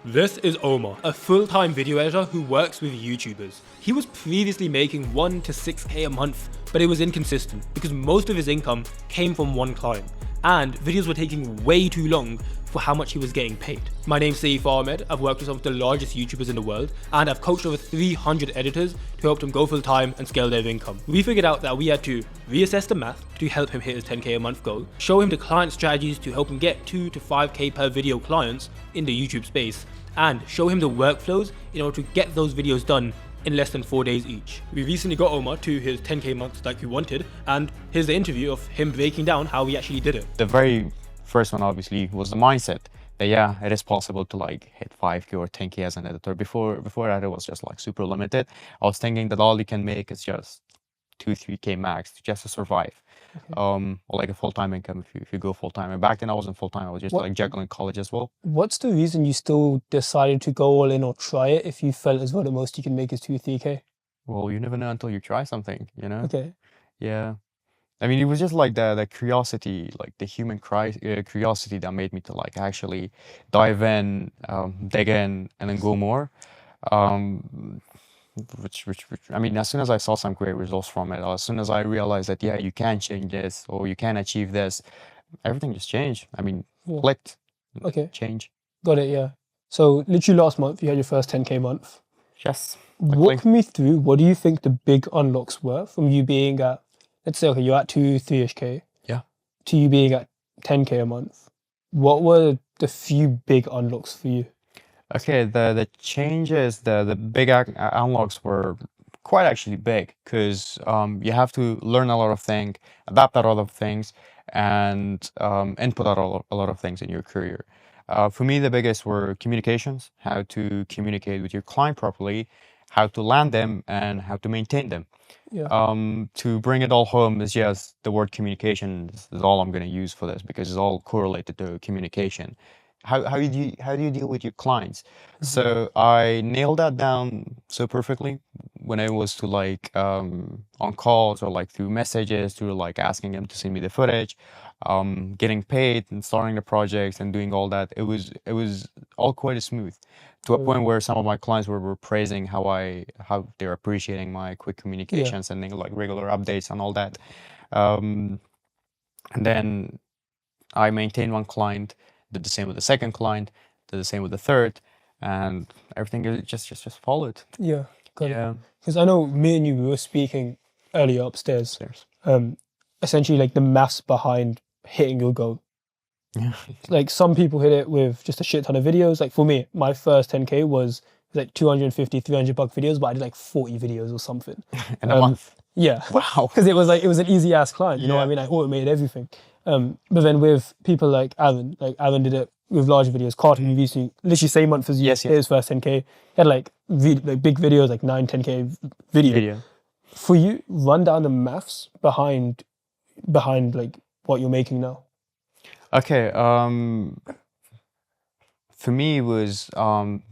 This is Omar, a full-time video editor who works with YouTubers. He was previously making 1 to 6k a month, but it was inconsistent because most of his income came from one client, and videos were taking way too long for how much he was getting paid. My name's Saif Ahmed, I've worked with some of the largest YouTubers in the world, and I've coached over 300 editors to help them go full-time and scale their income. We figured out that we had to reassess the math to help him hit his 10k a month goal, show him the client strategies to help him get 2 to 5k per video clients in the YouTube space, and show him the workflows in order to get those videos done in less than 4 days each. We recently got Omar to his 10k month like we wanted, and here's the interview of him breaking down how he actually did it. The very first one obviously was the mindset that yeah, it is possible to like hit 5k or 10k as an editor. Before that it was just like super limited. I was thinking that all you can make is just 2-3k max just to survive. Or like a full-time income if you go full-time. And back then I wasn't full-time, I was just like juggling college as well. What's the reason you still decided to go all in or try it if you felt as well the most you can make is 2-3k? Well, you never know until you try something, you know? Okay. Yeah. I mean, it was just like the curiosity, like the human curiosity that made me to like actually dive in, dig in, and then go more. Which I mean, as soon as I saw some great results from it, as soon as I realized that yeah, you can change this or you can achieve this, everything just changed. I mean, clicked. Okay. Change. Got it. Yeah. So literally last month you had your first 10k month. Yes. Walk me through. What do you think the big unlocks were from you being at, let's say, okay, you're at 2-3ish k. Yeah. To you being at 10k a month. What were the few big unlocks for you? Okay, the changes, the big unlocks were quite actually big because you have to learn a lot of things, adapt a lot of things, and input a lot of things in your career. For me, the biggest were communications, how to communicate with your client properly, how to land them, and how to maintain them. Yeah. To bring it all home is just the word communication is all I'm going to use for this because it's all correlated to communication. How do you deal with your clients? So I nailed that down so perfectly when I was to like on calls or like through messages, through like asking them to send me the footage, getting paid and starting the projects and doing all that. It was all quite smooth to a point where some of my clients were praising how they're appreciating my quick communications and like regular updates and all that. And then I maintained one client. Did the same with the second client, did the same with the third, and everything just followed. Yeah, got it. Because I know me and you were speaking earlier upstairs. Essentially, like the maths behind hitting your goal. Yeah. Like some people hit it with just a shit ton of videos. Like for me, my first 10k was like 250, 300 buck videos, but I did like 40 videos or something. In a month. Yeah. Wow. Because it was an easy ass client. You know what I mean? I automated everything. But then with people like Aaron did it with larger videos. Carton recently, literally same month as you, his first 10k. He had like big videos, like 9-10k video. For you, run down the maths behind like what you're making now. Okay. For me, it was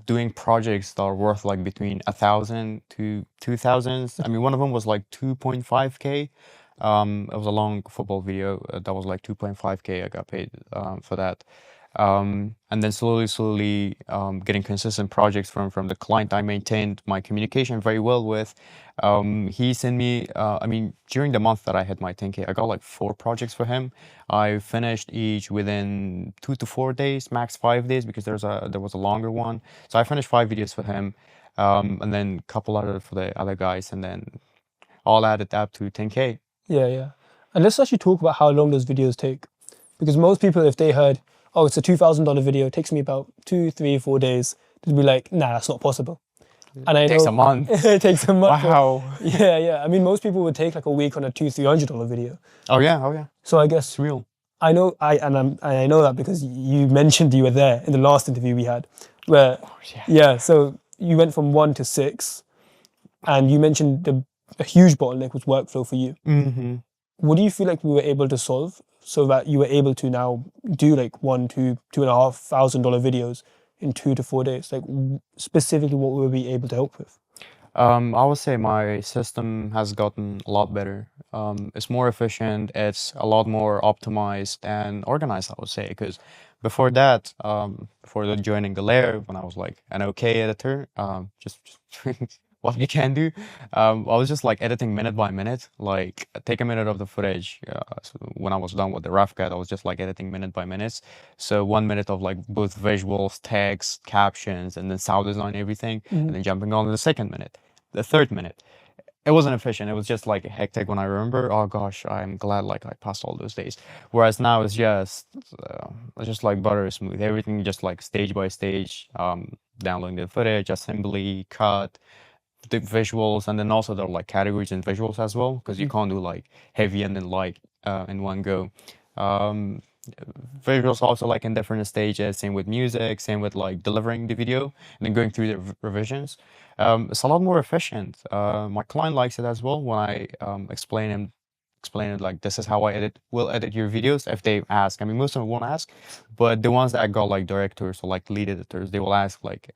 doing projects that are worth like between 1,000 to 2,000. I mean, one of them was like 2.5k. It was a long football video that was like 2.5k. I got paid for that. And then slowly getting consistent projects from the client I maintained my communication very well with. He sent me, I mean, during the month that I had my 10k, I got like 4 projects for him. I finished each within 2 to 4 days, max 5 days, because there was a longer one. So I finished 5 videos for him, and then a couple other for the other guys, and then all added up to 10k. Yeah. And let's actually talk about how long those videos take. Because most people, if they heard, oh, it's a $2,000 video, it takes me about 2, 3, 4 days, they'd be like, nah, that's not possible. And I know, it takes a month. It takes a month. Wow. Yeah. I mean, most people would take like a week on a $200-300 video. Oh yeah. So I guess it's real. I know that because you mentioned you were there in the last interview we had, where so you went from 1 to 6, and you mentioned a huge bottleneck was workflow for you. What do you feel like we were able to solve so that you were able to now do like $1,000-2,500 videos in 2 to 4 days? Like specifically, what will we be able to help with? I would say my system has gotten a lot better. It's more efficient. It's a lot more optimized and organized, I would say, because before that, before joining the layer, when I was like an okay editor, just what you can do, I was just like editing minute by minute, like take a minute of the footage. So when I was done with the rough cut, I was just like editing minute by minute. So 1 minute of like both visuals, text, captions, and then sound design, everything, and then jumping on to the second minute, the third minute. It wasn't efficient. It was just like hectic when I remember. Oh gosh, I'm glad like I passed all those days. Whereas now it's just like butter smooth. Everything just like stage by stage. Downloading the footage, assembly, cut, the visuals, and then also there are like categories and visuals as well, because you can't do like heavy and then light in one go. Um, Visuals also like in different stages. Same with music. Same with like delivering the video and then going through the revisions. It's a lot more efficient. My client likes it as well when I explain it like this is how I will edit your videos if they ask. I mean, most of them won't ask, but the ones that got like directors or like lead editors, they will ask like,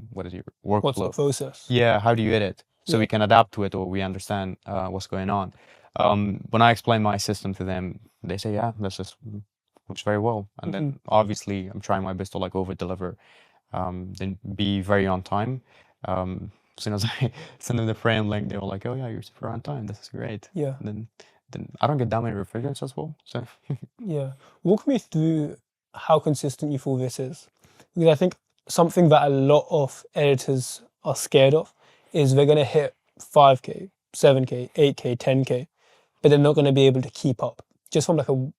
what is your What's the workflow? process? Yeah, how do you edit? So Yeah. we can adapt to it or we understand what's going on. When I explain my system to them, they say, yeah, this is works very well. And then obviously I'm trying my best to like over deliver, then be very on time. As soon as I send them the frame link, they were like, oh yeah, you're super on time. This is great. Yeah. And then I don't get that many revisions as well. So Yeah. Walk me through how consistent you feel this is. Because I think something that a lot of editors are scared of is they're going to hit 5K, 7K, 8K, 10K, but they're not going to be able to keep up just from like a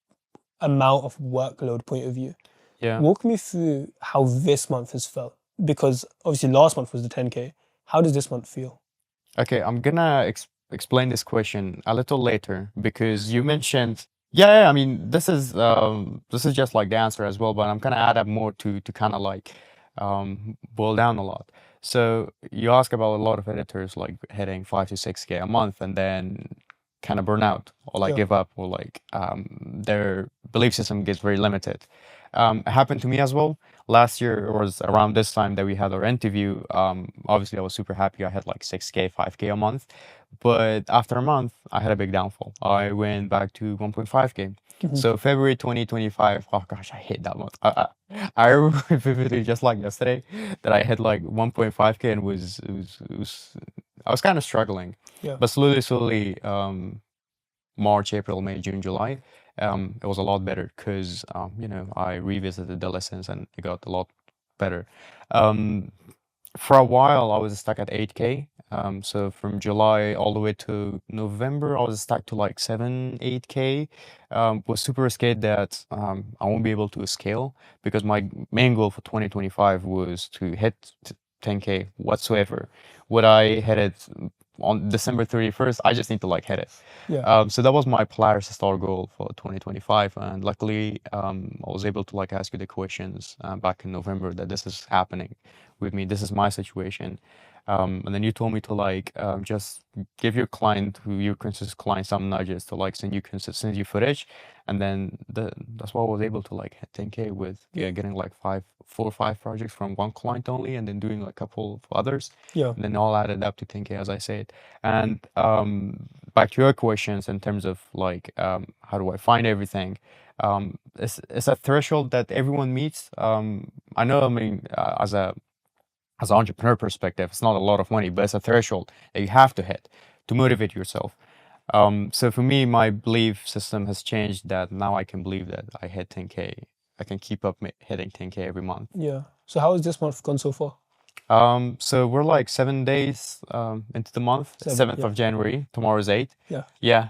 amount of workload point of view. yeah. Walk me through how this month has felt, because obviously last month was the 10K. How does this month feel? Okay, I'm gonna explain this question a little later because you mentioned, yeah, I mean, this is just like the answer as well, but I'm gonna add up more to kind of like boil down a lot. So you ask about a lot of editors like hitting 5 to 6K a month and then kind of burn out or like Yeah. give up or like their belief system gets very limited. It happened to me as well. Last year was around this time that we had our interview. Obviously, I was super happy. I had like 6K, 5K a month. But after a month, I had a big downfall. I went back to 1.5K. So February 2025, oh gosh, I hate that month. I remember vividly, just like yesterday, that I had like 1.5K and I was kind of struggling. Yeah. But slowly, March, April, May, June, July, it was a lot better because I revisited the lessons and it got a lot better. For a while, I was stuck at 8K. So from July all the way to November, I was stuck to like 7, 8K. Was super scared that I won't be able to scale because my main goal for 2025 was to hit 10K whatsoever. Would I hit it on December 31st? I just need to like hit it. Yeah. So that was my Polaris Star goal for 2025, and luckily I was able to like ask you the questions back in November that this is happening with me. This is my situation, and then you told me to like just give your client, who your consistent client, some nudges to like send you footage, and then that's why I was able to like hit 10K with getting like 4 or 5 projects from one client only, and then doing like a couple of others. Yeah. And then all added up to 10K, as I said. And back to your questions in terms of like how do I find everything? It's a threshold that everyone meets. I know, I mean, as an entrepreneur perspective, it's not a lot of money, but it's a threshold that you have to hit to motivate yourself. So for me, my belief system has changed that now I can believe that I hit 10K. I can keep up hitting 10K every month. Yeah. So how has this month gone so far? So we're like 7 days into the month, 7th yeah. of January. Tomorrow's 8th. Yeah. Yeah.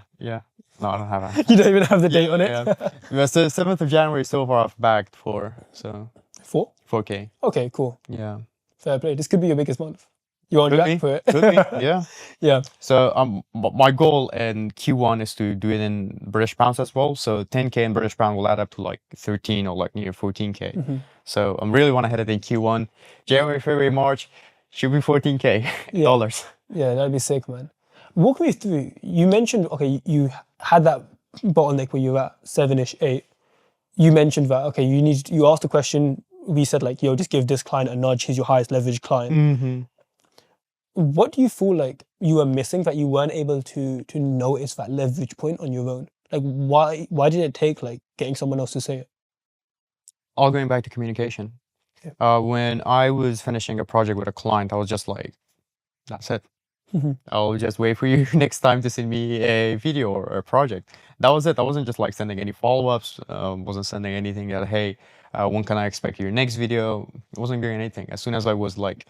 No, I don't have a. You don't even have the date on it? Yeah. So 7th of January so far I've bagged 4K. Okay, cool. Yeah. Fair play. This could be your biggest month. You're on track for it. Could be. Yeah. Yeah. So my goal in Q1 is to do it in British pounds as well. So 10K in British pound will add up to like 13 or like near 14K. So I really want to hit it in Q1. January, February, March should be 14K dollars. Yeah, that'd be sick, man. Walk me through. You mentioned, okay, you had that bottleneck where you were at 7-ish, 8. You mentioned that, okay, you asked a question. We said like, yo, just give this client a nudge. He's your highest leverage client. What do you feel like you were missing that you weren't able to notice that leverage point on your own? Like, why did it take like getting someone else to say it? all going back to communication. When I was finishing a project with a client, I was just like, that's it. I'll just wait for you next time to send me a video or a project. That was it. I wasn't just like sending any follow-ups, wasn't sending anything that, hey, when can I expect your next video? I wasn't doing anything. As soon as I was like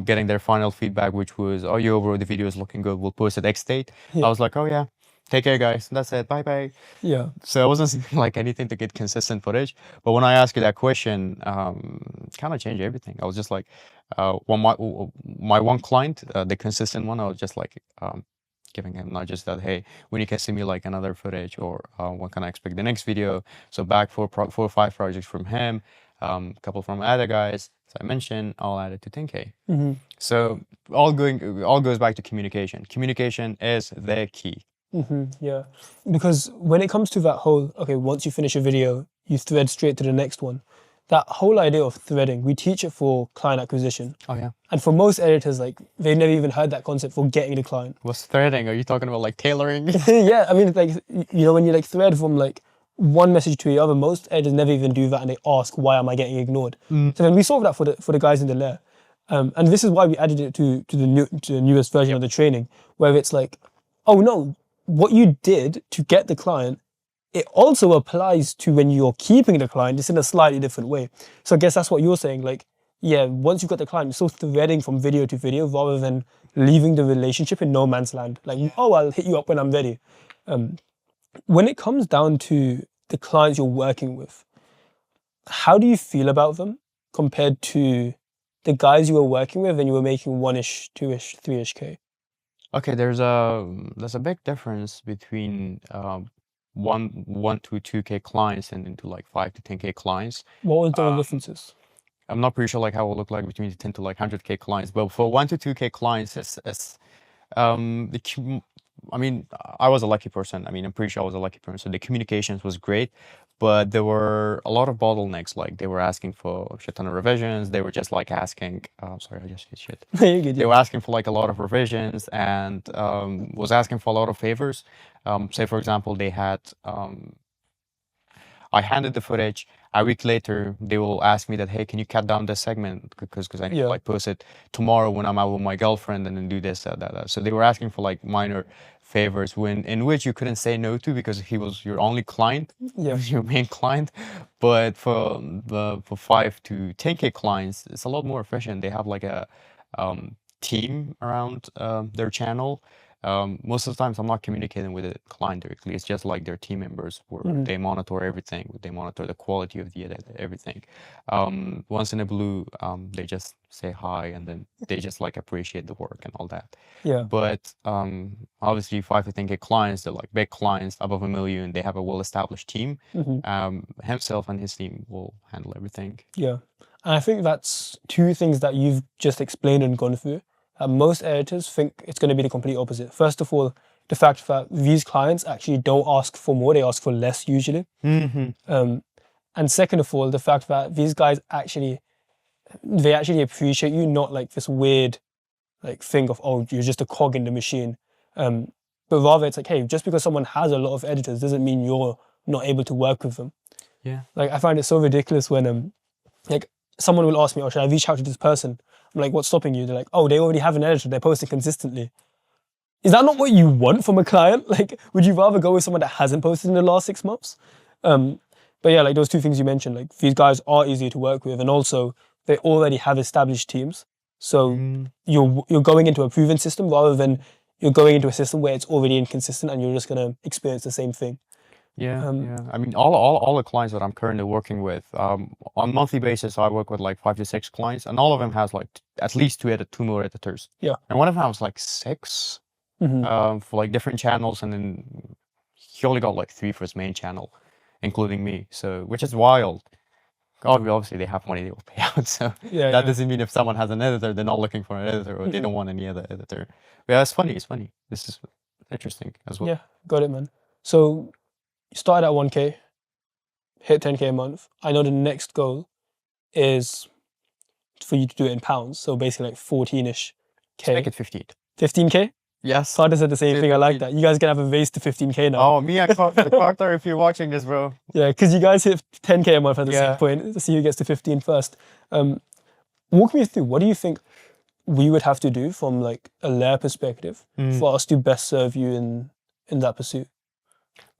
getting their final feedback, which was, oh, yo, bro, the video is looking good. We'll post it X date. I was like, oh, yeah, take care, guys. That's it. Bye-bye. Yeah. So it wasn't like anything to get consistent footage. But when I asked you that question, kind of changed everything. I was just like, my one client, the consistent one, I was just like giving him not just that, hey, when you can see me like another footage, or when can I expect the next video? So back 4 or 5 projects from him, a couple from other guys. As I mentioned, I'll add it to 10K. So all goes back to communication. Communication is the key. Yeah, because when it comes to that whole, okay, once you finish a video, you thread straight to the next one. That whole idea of threading, we teach it for client acquisition. Oh, yeah. And for most editors, like, they've never even heard that concept for getting the client. What's threading? Are you talking about like tailoring? Yeah, I mean, like, you know, when you like thread from like one message to the other, most editors never even do that, and they ask, why am I getting ignored? So then we solve that for the guys in the layer. And this is why we added it to the newest version of the training, where it's like, oh no, what you did to get the client, it also applies to when you're keeping the client, just in a slightly different way. So I guess that's what you're saying. Like, yeah, once you've got the client, you're still threading from video to video rather than leaving the relationship in no man's land. Like, oh, I'll hit you up when I'm ready. When it comes down to the clients you're working with, how do you feel about them compared to the guys you were working with and you were making 1-ish, 2-ish, 3-ish K? Okay, there's a big difference between 1 to 2K clients and into like 5 to 10K clients. What were the differences? I'm not pretty sure like how it will look like between 10 to like 100K clients, but for 1 to 2K clients, it's I mean, I was a lucky person. I mean, I'm pretty sure I was a lucky person. So the communications was great, but there were a lot of bottlenecks. Like they were asking for a shit ton of revisions. They were just like asking, sorry, I just hit shit. You're good, They were asking for like a lot of revisions, and was asking for a lot of favors. Say for example, they had, I handed the footage. A week later, they will ask me that, hey, can you cut down this segment because I need to like post it tomorrow when I'm out with my girlfriend, and then do this, that. So they were asking for like minor favors in which you couldn't say no to because he was your only client, your main client. But for 5 to 10K clients, it's a lot more efficient. They have like a team around their channel. Most of the times I'm not communicating with the client directly. It's just like their team members where they monitor everything. They monitor the quality of the edit, everything. Once in a blue, they just say hi, and then they just like appreciate the work and all that. Yeah. But obviously 5 to 10K clients, they're like big clients above $1 million. They have a well-established team. Himself and his team will handle everything. Yeah. And I think that's 2 things that you've just explained and gone through. Most editors think it's going to be the complete opposite. First of all, the fact that these clients actually don't ask for more, they ask for less usually. And second of all, the fact that these guys actually appreciate you, not like this weird like thing of, oh, you're just a cog in the machine. But rather it's like, hey, just because someone has a lot of editors doesn't mean you're not able to work with them. Yeah. Like I find it so ridiculous when like someone will ask me, oh, should I reach out to this person? I'm like, what's stopping you? They're like, oh, they already have an editor. They're posting consistently. Is that not what you want from a client? Like, would you rather go with someone that hasn't posted in the last 6 months? But yeah, like those 2 things you mentioned, like these guys are easier to work with, and also they already have established teams. So you're going into a proven system rather than you're going into a system where it's already inconsistent and you're just going to experience the same thing. Yeah, yeah. I mean, all the clients that I'm currently working with, on monthly basis, I work with like 5 to 6 clients, and all of them has like at least 2 more editors. Yeah. And one of them has like 6 for like different channels, and then he only got like 3 for his main channel, including me. So, which is wild. Obviously, they have money they will pay out. So that doesn't mean if someone has an editor, they're not looking for an editor, or they don't want any other editor. But yeah, it's funny. It's funny. This is interesting as well. Yeah, got it, man. So you started at 1K, hit 10K a month. I know the next goal is for you to do it in pounds. So basically like 14-ish K. Let's make it 15. 15K? Yes. Carter said the same thing. I like 15. that. You guys can have a race to 15K now. Oh, me and Carter, if you're watching this, bro. Yeah, because you guys hit 10K a month at the Yeah. same point to see who gets to 15 first. Walk me through, what do you think we would have to do from like a layer perspective for us to best serve you in that pursuit?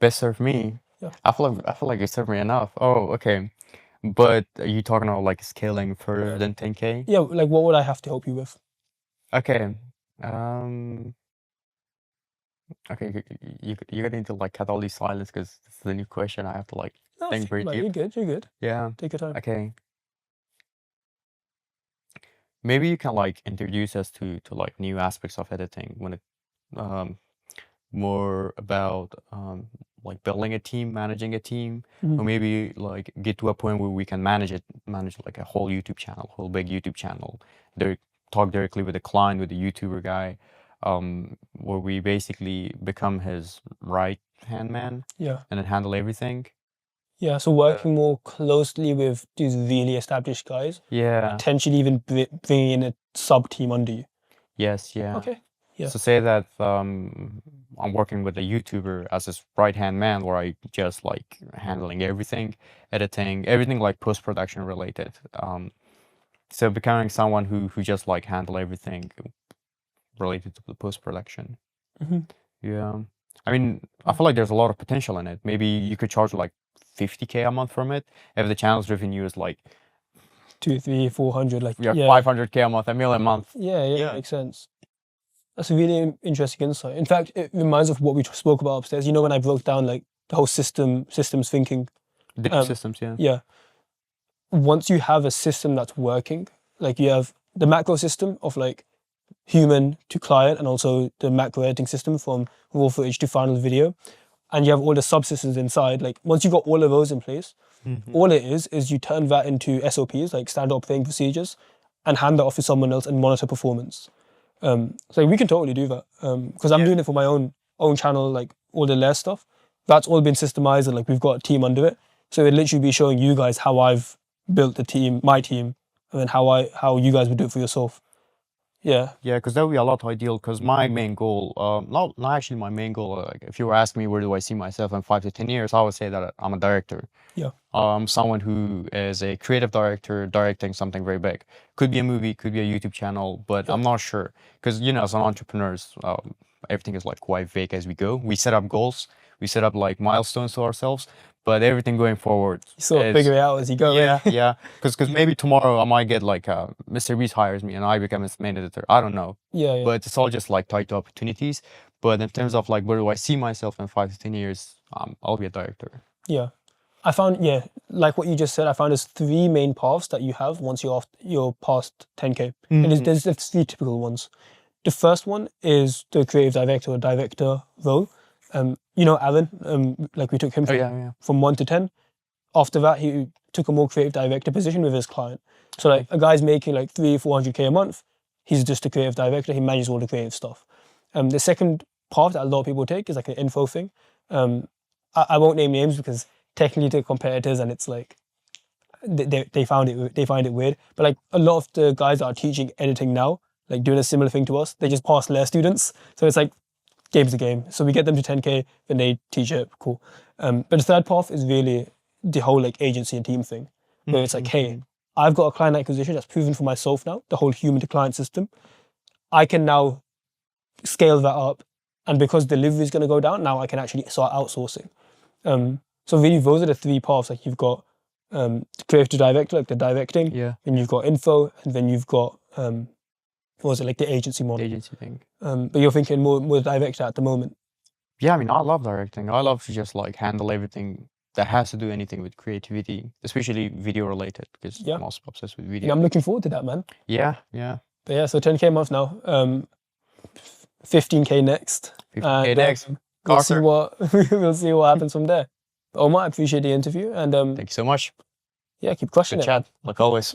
Best serve me. Yeah. I feel like you served me enough. Oh, okay. But are you talking about like scaling further than 10K? Yeah, like what would I have to help you with? Okay. Okay, you're gonna need to like cut all these silence because it's the new question. I have to like No, think very like, deep. you're good, you're good. Yeah. Take your time. Okay. Maybe you can like introduce us to like new aspects of editing when it more about like building a team, managing a team, or maybe like get to a point where we can manage like a whole YouTube channel, whole big YouTube channel. Talk directly with the client, with the YouTuber guy, where we basically become his right hand man Yeah. and then handle everything. Yeah, so working more closely with these really established guys, Yeah. potentially even bringing in a sub team under you. Yes. Yeah. Okay. Yeah. So say that I'm working with a YouTuber as his right-hand man, where I just like handling everything, editing, everything like post-production related. So becoming someone who just like handle everything related to the post-production. Yeah. I mean, I feel like there's a lot of potential in it. Maybe you could charge like 50K a month from it if the channel's revenue is like 200, 300, 400, like yeah, 500K a month, $1 million a month. Yeah, makes sense. That's a really interesting insight. In fact, it reminds of what we spoke about upstairs. You know, when I broke down like the whole systems thinking. Different systems, yeah. Yeah. Once you have a system that's working, like you have the macro system of like human to client, and also the macro editing system from raw footage to final video, and you have all the subsystems inside. Like once you got all of those in place, all it is you turn that into SOPs, like standard operating procedures, and hand that off to someone else and monitor performance. So we can totally do that because I'm doing it for my own channel, like all the layer stuff. That's all been systemized, and like we've got a team under it. So it'd literally be showing you guys how I've built the team, my team, and then how you guys would do it for yourself. Yeah. Yeah, because that would be a lot ideal. Because my main goal, not actually my main goal. Like, if you were asking me where do I see myself in 5 to 10 years, I would say that I'm a director. Yeah. Someone who is a creative director directing something very big. Could be a movie, could be a YouTube channel, but I'm not sure. Because as an entrepreneur, everything is like quite vague as we go. We set up goals, we set up like milestones to ourselves, but everything going forward, You sort of figure it out as you go. yeah, yeah. Because maybe tomorrow I might get like Mr. Beast hires me and I become his main editor. I don't know. Yeah. But it's all just like tied to opportunities. But in terms of like where do I see myself in 5 to 10 years, I'll be a director. Yeah. I found, like what you just said, I found there's 3 main paths that you have once you're past 10K. And there's 3 typical ones. The first one is the creative director or director role. Alan, like we took him from 1 to 10. After that, he took a more creative director position with his client. So like a guy's making like 300-400K a month. He's just a creative director. He manages all the creative stuff. The second path that a lot of people take is like an info thing. I won't name names because technically they're competitors, and it's like they find it weird. But like a lot of the guys that are teaching editing now, like doing a similar thing to us, they just pass layer students. So it's like game's a game. So we get them to 10K, then they teach it. Cool. But the third path is really the whole like agency and team thing, where it's like, hey, I've got a client acquisition that's proven for myself now, the whole human to client system. I can now scale that up, and because delivery is going to go down, now I can actually start outsourcing. So really, those are the 3 paths. Like you've got creative to director, like the directing. Yeah. Then you've got info, and then you've got like the agency model. Agency thing. But you're thinking more director at the moment. Yeah, I mean, I love directing. I love to just like handle everything that has to do anything with creativity, especially video related, because I'm also obsessed with video. Yeah, I'm looking forward to that, man. Yeah. But yeah, so 10K a month now. 15K next. 15K next. We'll see what happens from there. Omar, I appreciate the interview, and Thank you so much. yeah, keep crushing Good it. chat, like always.